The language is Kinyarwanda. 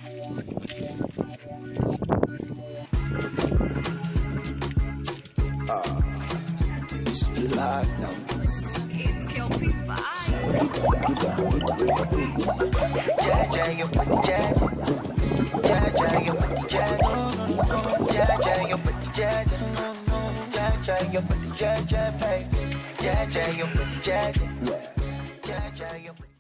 It's Kill P5. Jaja, you put the jaja. Jaja, you put the jaja. Jaja, you put the jaja. Jaja, you put the jaja, baby. Jaja, you put the jaja. Jaja, you put the